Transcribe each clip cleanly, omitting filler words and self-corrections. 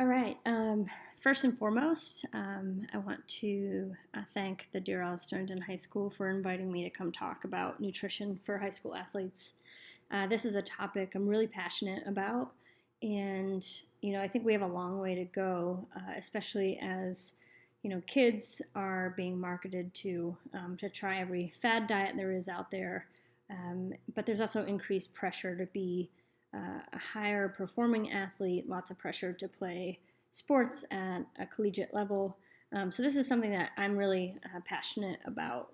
All right. First and foremost, I want to thank the Deer Isle Stonington High School for inviting me to come talk about nutrition for high school athletes. This is a topic I'm really passionate about, and I think we have a long way to go, especially as kids are being marketed to try every fad diet there is out there. But there's also increased pressure to be a higher performing athlete, lots of pressure to play sports at a collegiate level. So this is something that I'm really passionate about.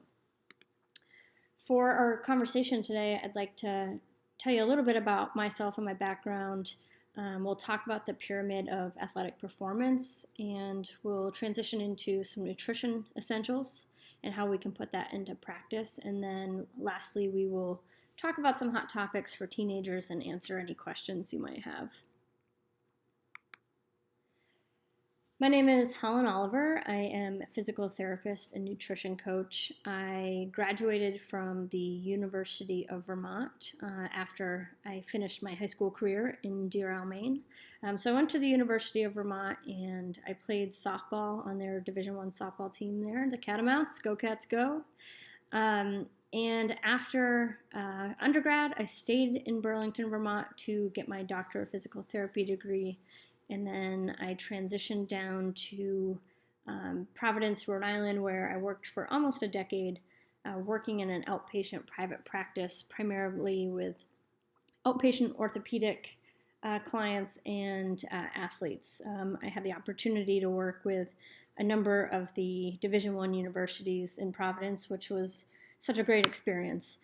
For our conversation today, I'd like to tell you a little bit about myself and my background. We'll talk about the pyramid of athletic performance, and we'll transition into some nutrition essentials and how we can put that into practice. And then lastly, we will talk about some hot topics for teenagers and answer any questions you might have. My name is Holland Oliver. I am a physical therapist and nutrition coach. I graduated from the University of Vermont after I finished my high school career in Deer Isle, Maine. So I went to the University of Vermont and I played softball on their Division I softball team there, the Catamounts. Go Cats, go! And after undergrad, I stayed in Burlington, Vermont to get my Doctor of Physical Therapy degree. And then I transitioned down to Providence, Rhode Island, where I worked for almost a decade, working in an outpatient private practice, primarily with outpatient orthopedic clients and athletes. I had the opportunity to work with a number of the Division I universities in Providence, which was such a great experience.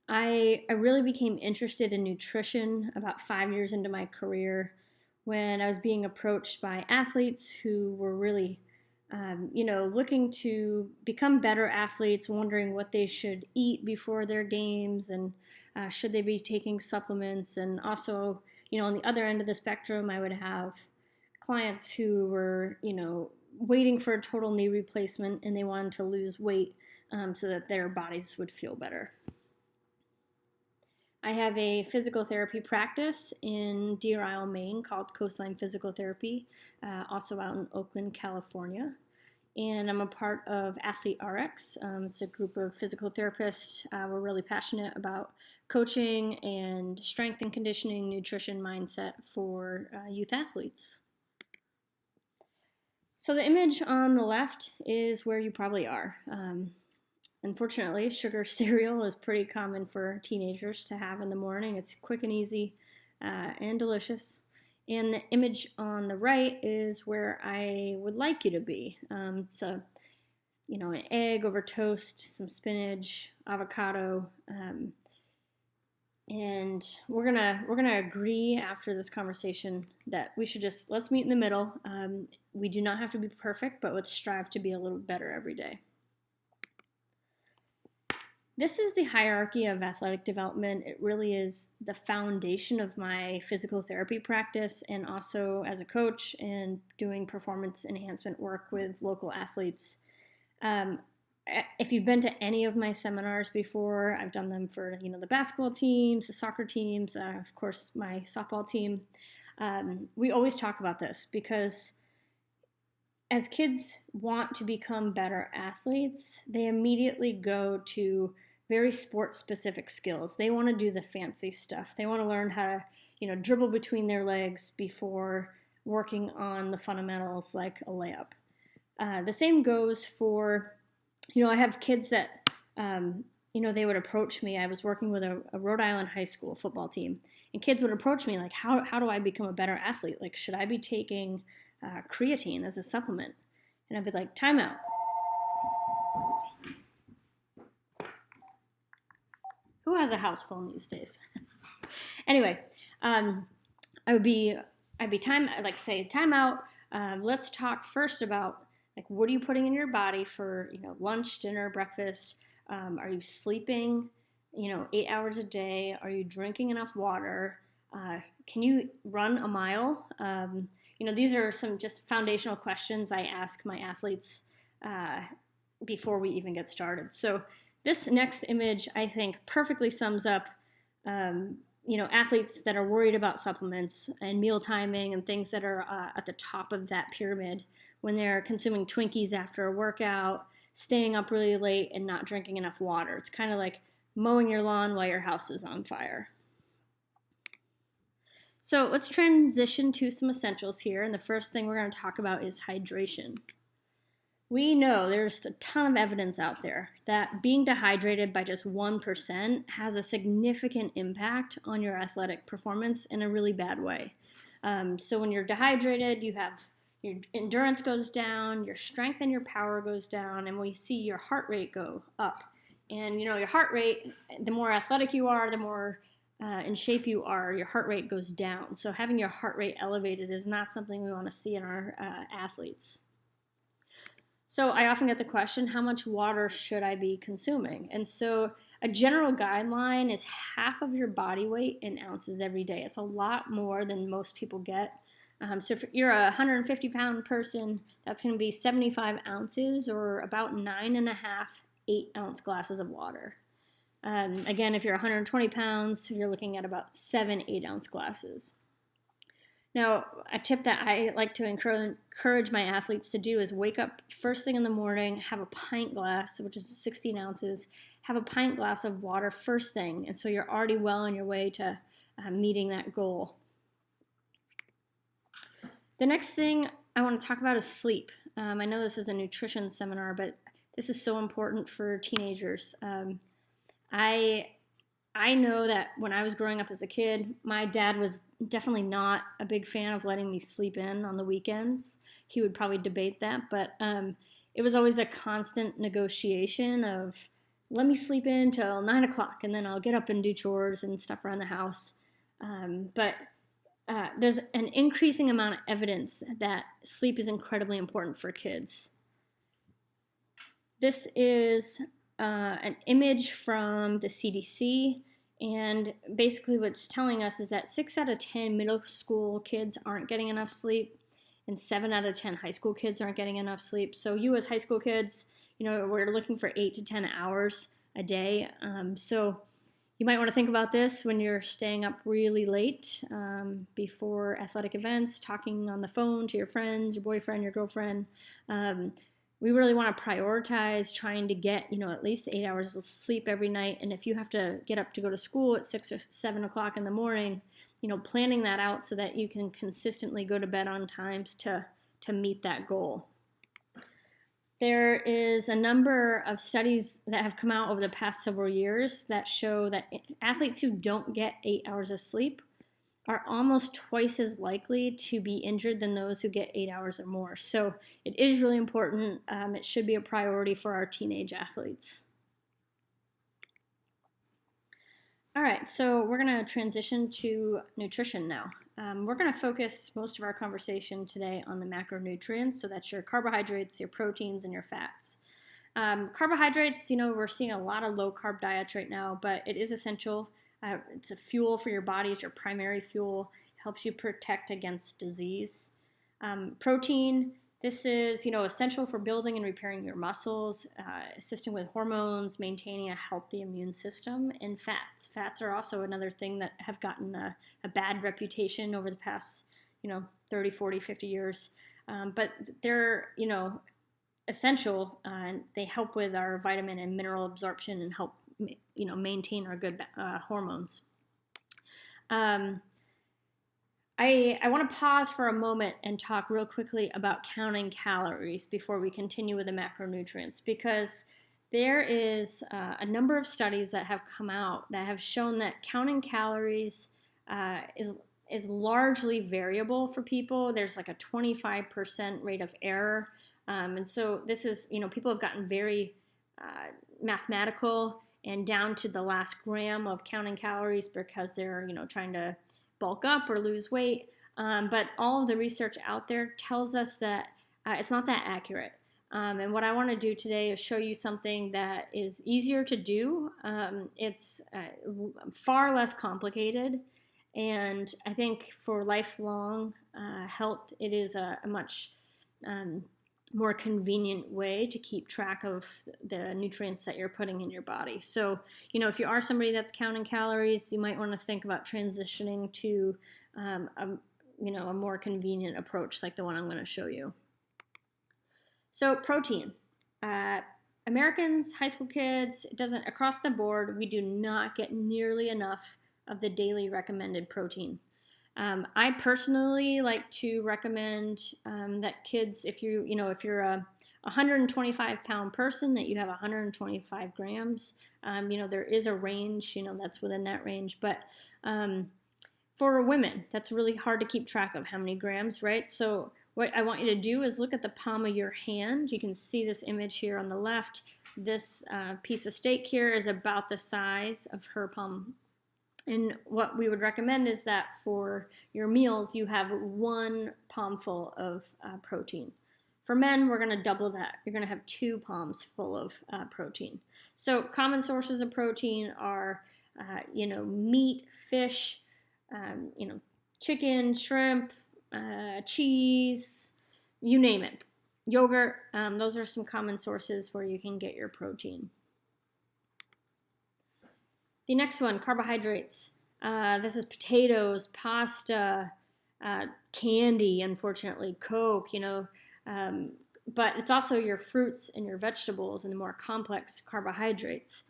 I really became interested in nutrition about 5 years into my career when I was being approached by athletes who were really, looking to become better athletes, wondering what they should eat before their games and should they be taking supplements. And also, on the other end of the spectrum, I would have clients who were, waiting for a total knee replacement and they wanted to lose weight so that their bodies would feel better. I have a physical therapy practice in Deer Isle, Maine called Coastline Physical Therapy, also out in Oakland, California. And I'm a part of Athlete RX. It's a group of physical therapists. We're really passionate about coaching and strength and conditioning, nutrition, mindset for youth athletes. So the image on the left is where you probably are. Unfortunately, sugar cereal is pretty common for teenagers to have in the morning. It's quick and easy and delicious. And the image on the right is where I would like you to be. So, an egg over toast, some spinach, avocado, and we're gonna agree after this conversation that we should let's meet in the middle. We do not have to be perfect, but let's strive to be a little better every day. This is the hierarchy of athletic development. It really is the foundation of my physical therapy practice and also as a coach and doing performance enhancement work with local athletes. If you've been to any of my seminars before, I've done them for the basketball teams, the soccer teams, of course my softball team. We always talk about this because as kids want to become better athletes, they immediately go to very sport-specific skills. They want to do the fancy stuff. They want to learn how to, dribble between their legs before working on the fundamentals like a layup. The same goes for, I have kids that, they would approach me. I was working with a Rhode Island high school football team, and kids would approach me like, how do I become a better athlete? Like, should I be taking creatine as a supplement? And I'd be like, time out. Who has a house phone these days? Anyway, I'd say time out. Let's talk first about what are you putting in your body for lunch, dinner, breakfast? Are you sleeping 8 hours a day? Are you drinking enough water? Can you run a mile? These are some just foundational questions I ask my athletes before we even get started. So this next image, I think, perfectly sums up athletes that are worried about supplements and meal timing and things that are at the top of that pyramid when they're consuming Twinkies after a workout, staying up really late, and not drinking enough water. It's kind of like mowing your lawn while your house is on fire. So let's transition to some essentials here. And the first thing we're going to talk about is hydration. We know there's a ton of evidence out there that being dehydrated by just 1% has a significant impact on your athletic performance in a really bad way. So when you're dehydrated, your endurance goes down, your strength and your power goes down, and we see your heart rate go up. And your heart rate, the more athletic you are, the more in shape you are, your heart rate goes down. So having your heart rate elevated is not something we want to see in our athletes. So I often get the question, how much water should I be consuming? And so a general guideline is half of your body weight in ounces every day. It's a lot more than most people get. So if you're a 150-pound person, that's going to be 75 ounces or about 9.5 8-ounce glasses of water. Again, if you're 120 pounds, you're looking at about 7 8-ounce glasses. Now, a tip that I like to encourage my athletes to do is wake up first thing in the morning, have a pint glass, which is 16 ounces, have a pint glass of water first thing. And so you're already well on your way to meeting that goal. The next thing I want to talk about is sleep. I know this is a nutrition seminar, but this is so important for teenagers. I know that when I was growing up as a kid, my dad was definitely not a big fan of letting me sleep in on the weekends. He would probably debate that, but it was always a constant negotiation of let me sleep in till 9 o'clock and then I'll get up and do chores and stuff around the house. But there's an increasing amount of evidence that sleep is incredibly important for kids. This is an image from the CDC, and basically what it's telling us is that 6 out of 10 middle school kids aren't getting enough sleep, and 7 out of 10 high school kids aren't getting enough sleep. So you as high school kids, we're looking for 8 to 10 hours a day. So you might want to think about this when you're staying up really late before athletic events, talking on the phone to your friends, your boyfriend, your girlfriend. We really want to prioritize trying to get, at least 8 hours of sleep every night. And if you have to get up to go to school at 6 or 7 o'clock in the morning, planning that out so that you can consistently go to bed on times to meet that goal. There is a number of studies that have come out over the past several years that show that athletes who don't get 8 hours of sleep are almost twice as likely to be injured than those who get 8 hours or more. So it is really important. It should be a priority for our teenage athletes. All right, so we're going to transition to nutrition now. We're going to focus most of our conversation today on the macronutrients. So that's your carbohydrates, your proteins, and your fats. Carbohydrates, we're seeing a lot of low-carb diets right now, but it is essential. It's a fuel for your body. It's your primary fuel. It helps you protect against disease. Protein, this is, essential for building and repairing your muscles, assisting with hormones, maintaining a healthy immune system, and fats. Fats are also another thing that have gotten a bad reputation over the past, 30, 40, 50 years. But they're, essential, and they help with our vitamin and mineral absorption and help maintain our good hormones. I want to pause for a moment and talk real quickly about counting calories before we continue with the macronutrients, because there is a number of studies that have come out that have shown that counting calories is largely variable for people. There's like a 25% rate of error. And so this is, people have gotten very mathematical and down to the last gram of counting calories because they're, trying to bulk up or lose weight. But all of the research out there tells us that it's not that accurate. And what I want to do today is show you something that is easier to do. It's far less complicated. And I think for lifelong health, it is a much more convenient way to keep track of the nutrients that you're putting in your body. So, if you are somebody that's counting calories, you might want to think about transitioning to a more convenient approach like the one I'm going to show you. So, protein. Americans, high school kids, across the board, we do not get nearly enough of the daily recommended protein. I personally like to recommend that kids, if you're a 125-pound person, that you have 125 grams. There is a range, that's within that range. But for women, that's really hard to keep track of how many grams, right? So what I want you to do is look at the palm of your hand. You can see this image here on the left. This piece of steak here is about the size of her palm. And what we would recommend is that for your meals, you have 1 palmful of protein. For men, we're going to double that. You're going to have 2 palms full of protein. So common sources of protein are, meat, fish, chicken, shrimp, cheese, you name it. Yogurt, those are some common sources where you can get your protein. The next one, carbohydrates. This is potatoes, pasta, candy, unfortunately, Coke, but it's also your fruits and your vegetables and the more complex carbohydrates.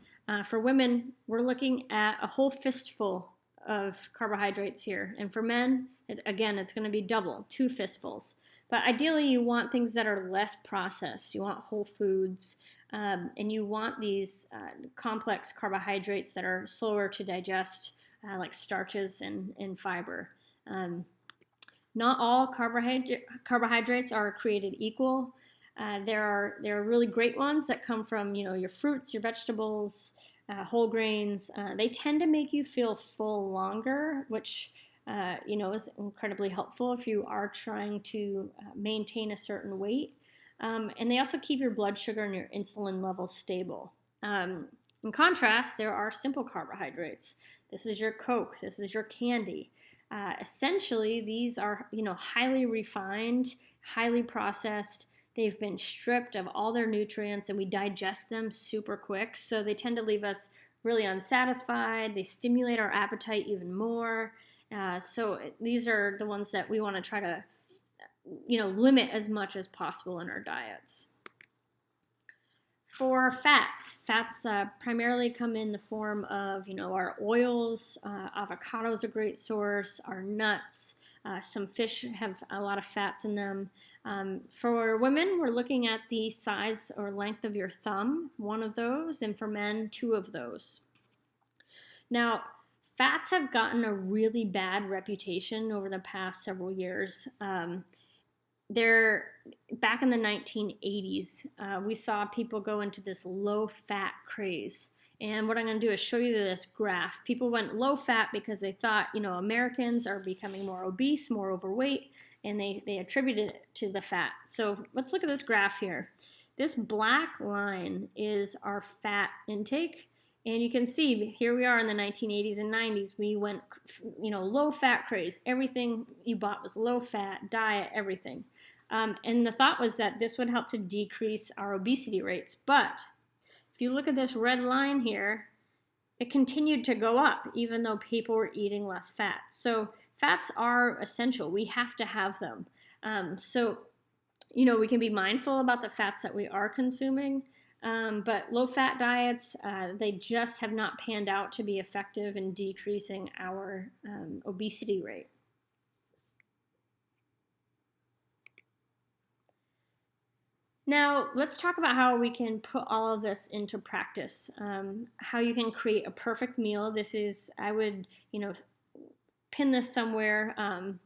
For women, we're looking at a whole fistful of carbohydrates here. And for men, it's going to be double, 2 fistfuls. But ideally, you want things that are less processed. You want whole foods. And you want these complex carbohydrates that are slower to digest, like starches and fiber. Not all carbohydrates are created equal. There are really great ones that come from your fruits, your vegetables, whole grains. They tend to make you feel full longer, which is incredibly helpful if you are trying to maintain a certain weight. And they also keep your blood sugar and your insulin levels stable. In contrast, there are simple carbohydrates. This is your Coke. This is your candy. Essentially, these are highly refined, highly processed. They've been stripped of all their nutrients, and we digest them super quick. So they tend to leave us really unsatisfied. They stimulate our appetite even more. So these are the ones that we want to try to limit as much as possible in our diets. For fats primarily come in the form of, our oils. Avocado's a great source, our nuts. Some fish have a lot of fats in them. For women, we're looking at the size or length of your thumb, 1 of those, and for men, 2 of those. Now, fats have gotten a really bad reputation over the past several years. Back in the 1980s, we saw people go into this low-fat craze. And what I'm going to do is show you this graph. People went low-fat because they thought, Americans are becoming more obese, more overweight, and they attributed it to the fat. So let's look at this graph here. This black line is our fat intake. And you can see here we are in the 1980s and 90s. We went, low-fat craze. Everything you bought was low-fat, diet, everything. And the thought was that this would help to decrease our obesity rates. But if you look at this red line here, it continued to go up even though people were eating less fat. So fats are essential. We have to have them. We can be mindful about the fats that we are consuming. But low-fat diets, they just have not panned out to be effective in decreasing our obesity rate. Now, let's talk about how we can put all of this into practice, how you can create a perfect meal. This is, I would, pin this somewhere.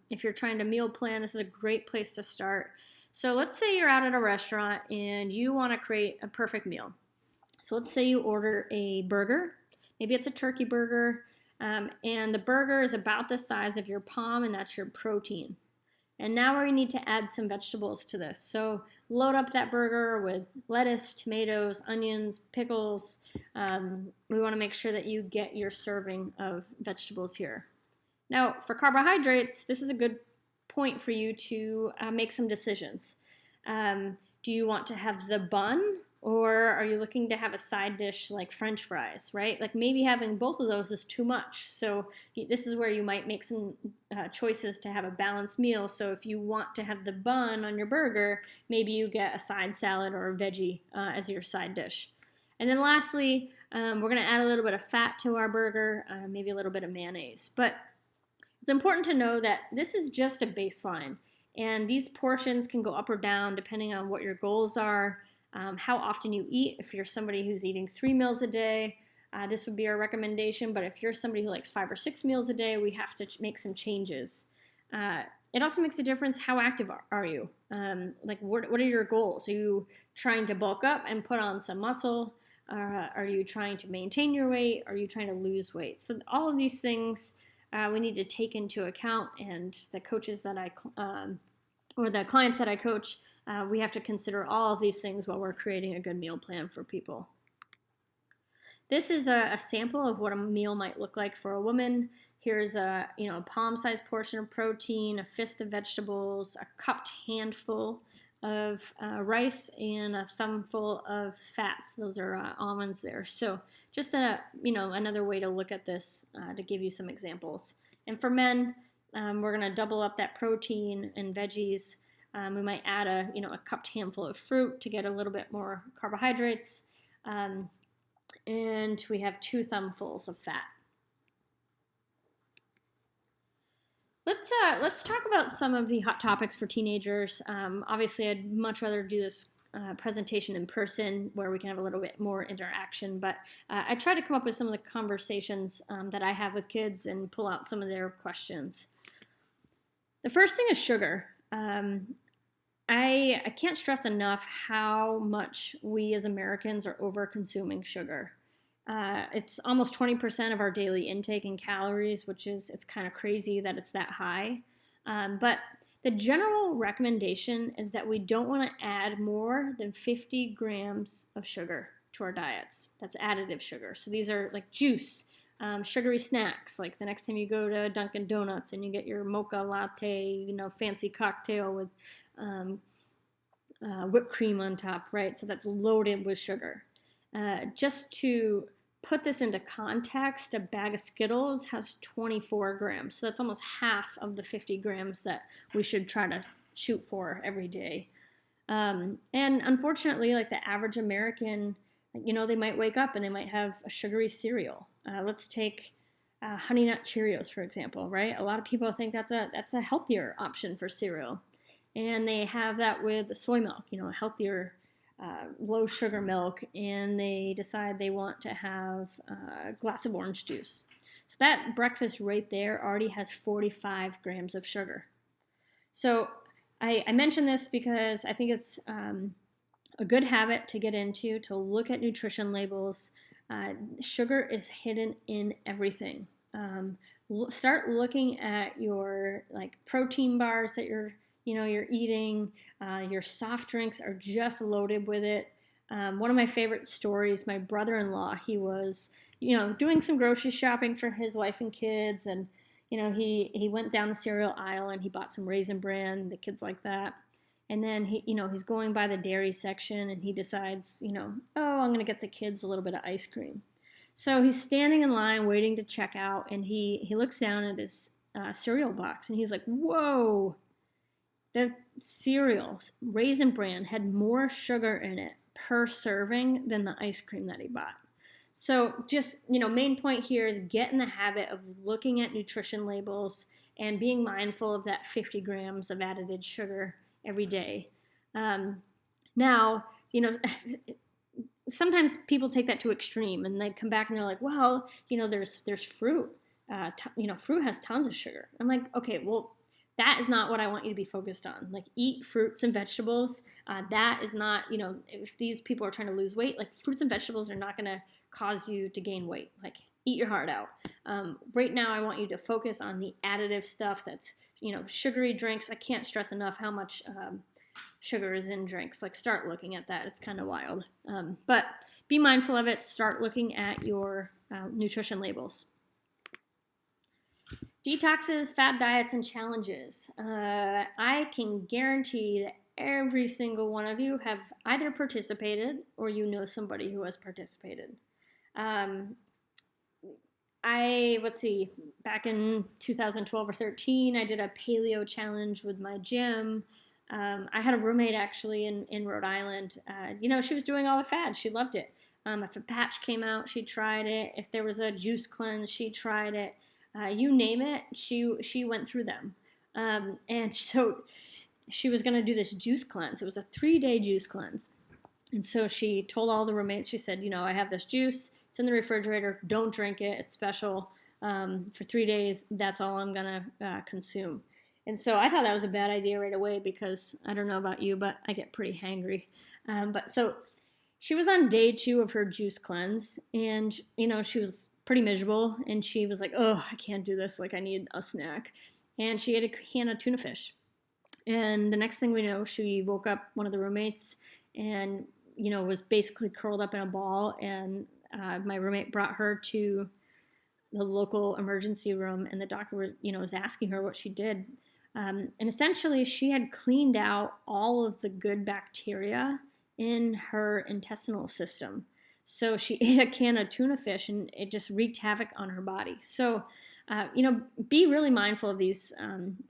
If you're trying to meal plan, this is a great place to start. So let's say you're out at a restaurant and you want to create a perfect meal. So let's say you order a burger. Maybe it's a turkey burger, and the burger is about the size of your palm, and that's your protein. And now we need to add some vegetables to this. So load up that burger with lettuce, tomatoes, onions, pickles. We want to make sure that you get your serving of vegetables here. Now, for carbohydrates, this is a good point for you to make some decisions. do you want to have the bun, or are you looking to have a side dish like French fries, right? Like maybe having both of those is too much. So this is where you might make some choices to have a balanced meal. So if you want to have the bun on your burger, maybe you get a side salad or a veggie as your side dish. And then lastly, we're going to add a little bit of fat to our burger, maybe a little bit of mayonnaise. But it's important to know that this is just a baseline. And these portions can go up or down depending on what your goals are, how often you eat. If you're somebody who's eating 3 meals a day, this would be our recommendation. But if you're somebody who likes 5 or 6 meals a day, we have to make some changes. It also makes a difference how active are you? Like what are your goals? Are you trying to bulk up and put on some muscle? Are you trying to maintain your weight? Are you trying to lose weight? So all of these things we need to take into account, and the coaches that or the clients that I coach, we have to consider all of these things while we're creating a good meal plan for people. This is a sample of what a meal might look like for a woman. Here's a palm-sized portion of protein, a fist of vegetables, a cupped handful of rice, and a thumbful of fats. Those are almonds there. So just another way to look at this to give you some examples. And for men, we're going to double up that protein and veggies. We might add a cupped handful of fruit to get a little bit more carbohydrates. And we have 2 thumbfuls of fat. Let's talk about some of the hot topics for teenagers. Obviously, I'd much rather do this presentation in person where we can have a little bit more interaction, but I try to come up with some of the conversations that I have with kids and pull out some of their questions. The first thing is sugar. I can't stress enough how much we as Americans are over-consuming sugar. It's almost 20% of our daily intake in calories, it's kind of crazy that it's that high. But the general recommendation is that we don't want to add more than 50 grams of sugar to our diets. That's additive sugar. So these are like juice, sugary snacks, like the next time you go to Dunkin' Donuts and you get your mocha latte, fancy cocktail with whipped cream on top, right? So that's loaded with sugar. Just to put this into context, a bag of Skittles has 24 grams. So that's almost half of the 50 grams that we should try to shoot for every day. And unfortunately, like the average American, they might wake up and they might have a sugary cereal. Let's take Honey Nut Cheerios, for example, right? A lot of people think that's a healthier option for cereal. And they have that with the soy milk, a healthier low sugar milk, and they decide they want to have a glass of orange juice. So that breakfast right there already has 45 grams of sugar. So I mention this because I think it's a good habit to get into, to look at nutrition labels. Sugar is hidden in everything. Start looking at your protein bars that you're eating. Your soft drinks are just loaded with it. One of my favorite stories, my brother-in-law, he was, doing some grocery shopping for his wife and kids, and, he went down the cereal aisle and he bought some Raisin Bran. The kids like that. And then he's going by the dairy section and he decides, I'm going to get the kids a little bit of ice cream. So he's standing in line waiting to check out, and he looks down at his cereal box and he's like, whoa. The cereal, Raisin Bran, had more sugar in it per serving than the ice cream that he bought. So just, main point here is get in the habit of looking at nutrition labels and being mindful of that 50 grams of added sugar every day. Now, sometimes people take that to extreme and they come back and they're like, well, there's fruit. Fruit has tons of sugar. I'm like, okay, well, that is not what I want you to be focused on. Like, eat fruits and vegetables. That is not, if these people are trying to lose weight, like fruits and vegetables are not going to cause you to gain weight. Like, eat your heart out. Right now, I want you to focus on the additive stuff that's, sugary drinks. I can't stress enough how much sugar is in drinks. Like, start looking at that. It's kind of wild. But be mindful of it. Start looking at your nutrition labels. Detoxes, fad diets, and challenges. I can guarantee that every single one of you have either participated or you know somebody who has participated. Let's see, back in 2012 or 13, I did a paleo challenge with my gym. I had a roommate actually in Rhode Island. She was doing all the fads. She loved it. If a patch came out, she tried it. If there was a juice cleanse, she tried it. You name it, she went through them. And so she was going to do this juice cleanse. It was a 3-day juice cleanse. And so she told all the roommates, she said, I have this juice. It's in the refrigerator. Don't drink it. It's special. For 3 days, that's all I'm going to consume. And so I thought that was a bad idea right away because I don't know about you, but I get pretty hangry. But so she was on day 2 of her juice cleanse, and, she was pretty miserable, and she was like, oh, I can't do this. Like, I need a snack. And she ate a can of tuna fish. And the next thing we know, she woke up one of the roommates and, was basically curled up in a ball. And my roommate brought her to the local emergency room, and the doctor, was asking her what she did. And essentially, she had cleaned out all of the good bacteria in her intestinal system. So she ate a can of tuna fish, and it just wreaked havoc on her body. So, be really mindful of these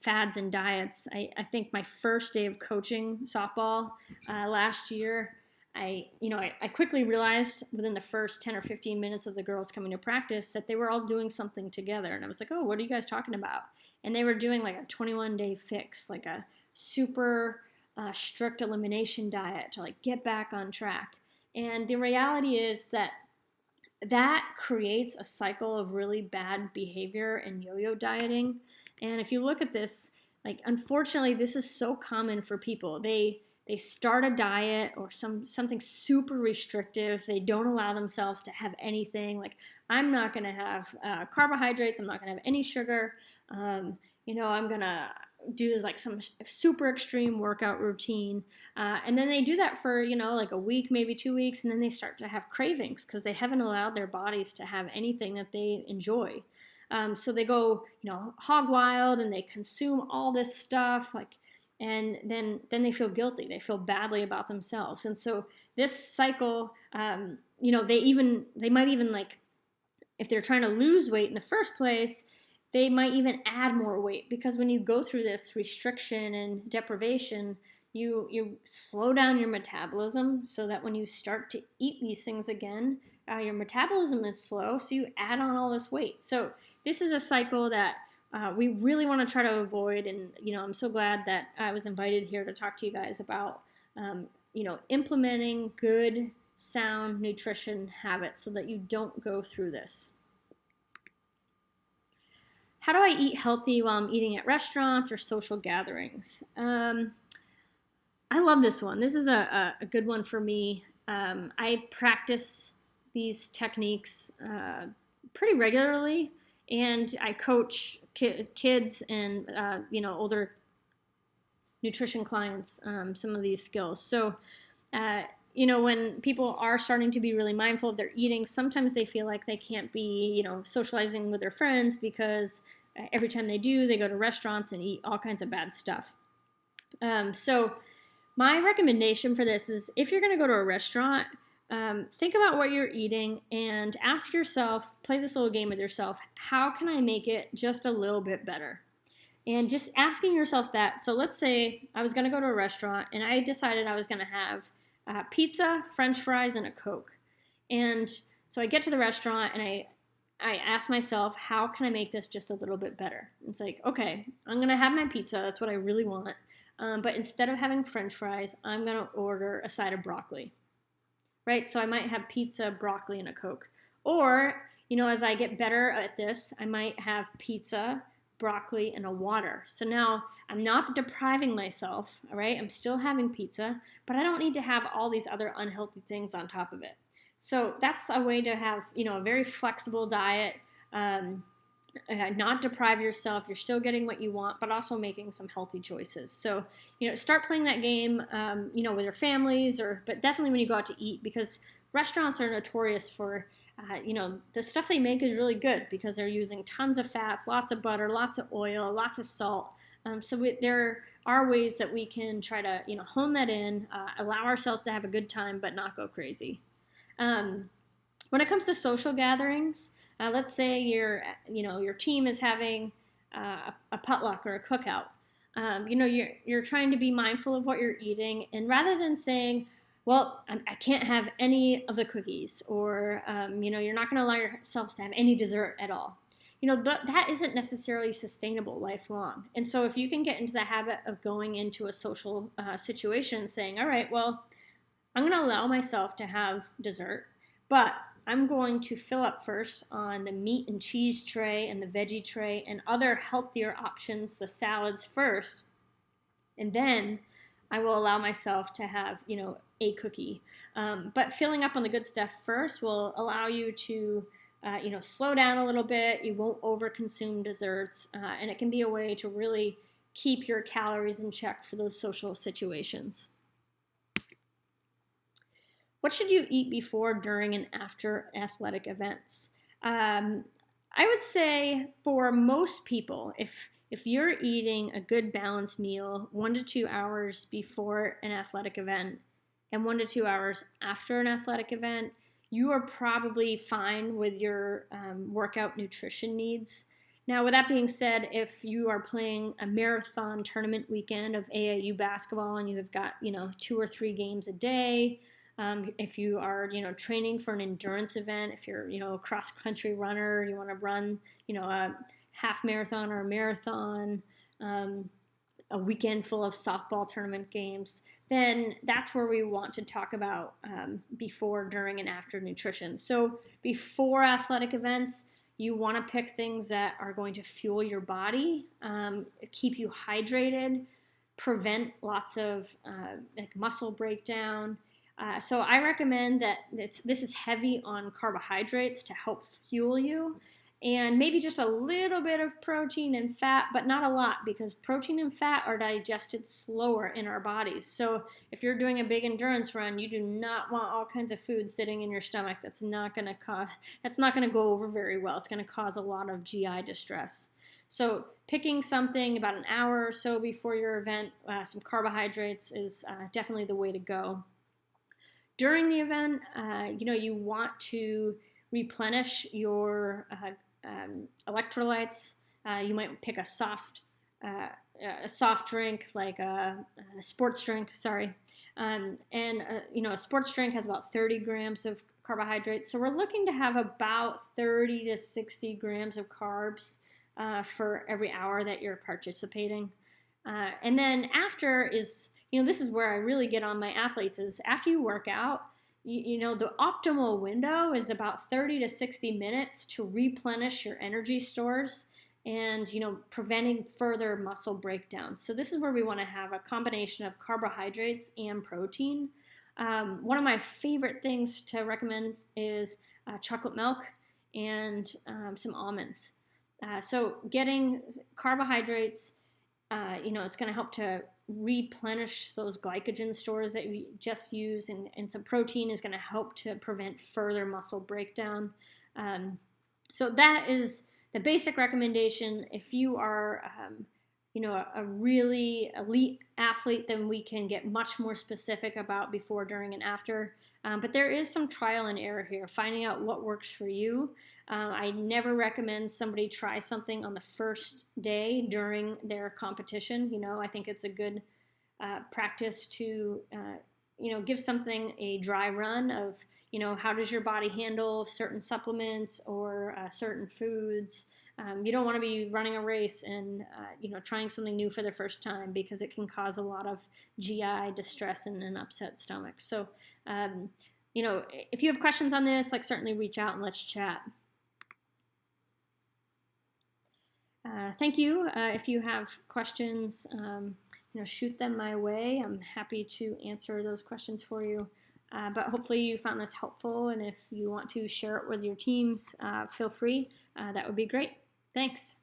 fads and diets. I think my first day of coaching softball last year, I quickly realized within the first 10 or 15 minutes of the girls coming to practice that they were all doing something together. And I was like, oh, what are you guys talking about? And they were doing like a 21-day fix, like a super strict elimination diet to like get back on track. And the reality is that creates a cycle of really bad behavior and yo-yo dieting. And if you look at this, like, unfortunately, this is so common for people. They start a diet or something super restrictive. They don't allow themselves to have anything. Like, I'm not going to have carbohydrates. I'm not going to have any sugar. I'm going to do like some super extreme workout routine. And then they do that for, like a week, maybe 2 weeks. And then they start to have cravings because they haven't allowed their bodies to have anything that they enjoy. So they go, hog wild, and they consume all this stuff, and then they feel guilty. They feel badly about themselves. And so this cycle, they might even, like, if they're trying to lose weight in the first place, they might even add more weight, because when you go through this restriction and deprivation, you slow down your metabolism so that when you start to eat these things again, your metabolism is slow, so you add on all this weight. So this is a cycle that we really want to try to avoid. And, I'm so glad that I was invited here to talk to you guys about, implementing good, sound nutrition habits so that you don't go through this. How do I eat healthy while I'm eating at restaurants or social gatherings? I love this one. This is a good one for me. I practice these techniques pretty regularly, and I coach kids and older nutrition clients some of these skills. So when people are starting to be really mindful of their eating, sometimes they feel like they can't be socializing with their friends because every time they do, they go to restaurants and eat all kinds of bad stuff. So my recommendation for this is, if you're going to go to a restaurant, think about what you're eating and ask yourself, play this little game with yourself, how can I make it just a little bit better? And just asking yourself that. So let's say I was going to go to a restaurant and I decided I was going to have pizza, French fries, and a Coke. And so I get to the restaurant and I ask myself, how can I make this just a little bit better? It's like, okay, I'm going to have my pizza. That's what I really want. But instead of having French fries, I'm going to order a side of broccoli. Right? So I might have pizza, broccoli, and a Coke. Or, as I get better at this, I might have pizza, broccoli, and a water. So now I'm not depriving myself, all right? I'm still having pizza, but I don't need to have all these other unhealthy things on top of it. So that's a way to have, a very flexible diet, not deprive yourself. You're still getting what you want, but also making some healthy choices. So, start playing that game, with your families, but definitely when you go out to eat, because restaurants are notorious for, the stuff they make is really good because they're using tons of fats, lots of butter, lots of oil, lots of salt. There are ways that we can try to, hone that in, allow ourselves to have a good time, but not go crazy. When it comes to social gatherings, let's say your team is having a potluck or a cookout. You're trying to be mindful of what you're eating, and rather than saying, well, I can't have any of the cookies, or you're not going to allow yourselves to have any dessert at all. That isn't necessarily sustainable lifelong. And so if you can get into the habit of going into a social situation saying, all right, well, I'm going to allow myself to have dessert, but I'm going to fill up first on the meat and cheese tray and the veggie tray and other healthier options, the salads first, and then I will allow myself to have, a cookie. But filling up on the good stuff first will allow you to slow down a little bit. You won't overconsume desserts, and it can be a way to really keep your calories in check for those social situations. What should you eat before, during, and after athletic events? I would say for most people, if you're eating a good balanced meal 1 to 2 hours before an athletic event and 1 to 2 hours after an athletic event, you are probably fine with your workout nutrition needs. Now, with that being said, if you are playing a marathon tournament weekend of AAU basketball and you have got 2 or 3 games a day, if you are training for an endurance event, if you're a cross country runner, you want to run a half marathon or a marathon, a weekend full of softball tournament games, then that's where we want to talk about before, during, and after nutrition. So before athletic events, you want to pick things that are going to fuel your body, keep you hydrated, prevent lots of muscle breakdown. So I recommend that this is heavy on carbohydrates to help fuel you, and maybe just a little bit of protein and fat, but not a lot, because protein and fat are digested slower in our bodies. So if you're doing a big endurance run, you do not want all kinds of food sitting in your stomach. That's not going to go over very well. It's going to cause a lot of GI distress. So picking something about an hour or so before your event, some carbohydrates is definitely the way to go. During the event, you want to replenish your electrolytes. You might pick a soft drink, like a sports drink. A sports drink has about 30 grams of carbohydrates. So we're looking to have about 30 to 60 grams of carbs for every hour that you're participating. And then after is, this is where I really get on my athletes, is after you work out, the optimal window is about 30 to 60 minutes to replenish your energy stores and, preventing further muscle breakdown. So this is where we want to have a combination of carbohydrates and protein. One of my favorite things to recommend is chocolate milk and some almonds. So getting carbohydrates, it's going to help to replenish those glycogen stores that we just used, and some protein is going to help to prevent further muscle breakdown. So that is the basic recommendation. If you are, a really elite athlete, then we can get much more specific about before, during, and after. But there is some trial and error here, finding out what works for you. I never recommend somebody try something on the first day during their competition. I think it's a good practice to, give something a dry run of, how does your body handle certain supplements or certain foods. You don't want to be running a race and, trying something new for the first time, because it can cause a lot of GI distress and an upset stomach. So, if you have questions on this, certainly reach out and let's chat. Thank you. If you have questions, shoot them my way. I'm happy to answer those questions for you. But hopefully you found this helpful, and if you want to share it with your teams, feel free. That would be great. Thanks.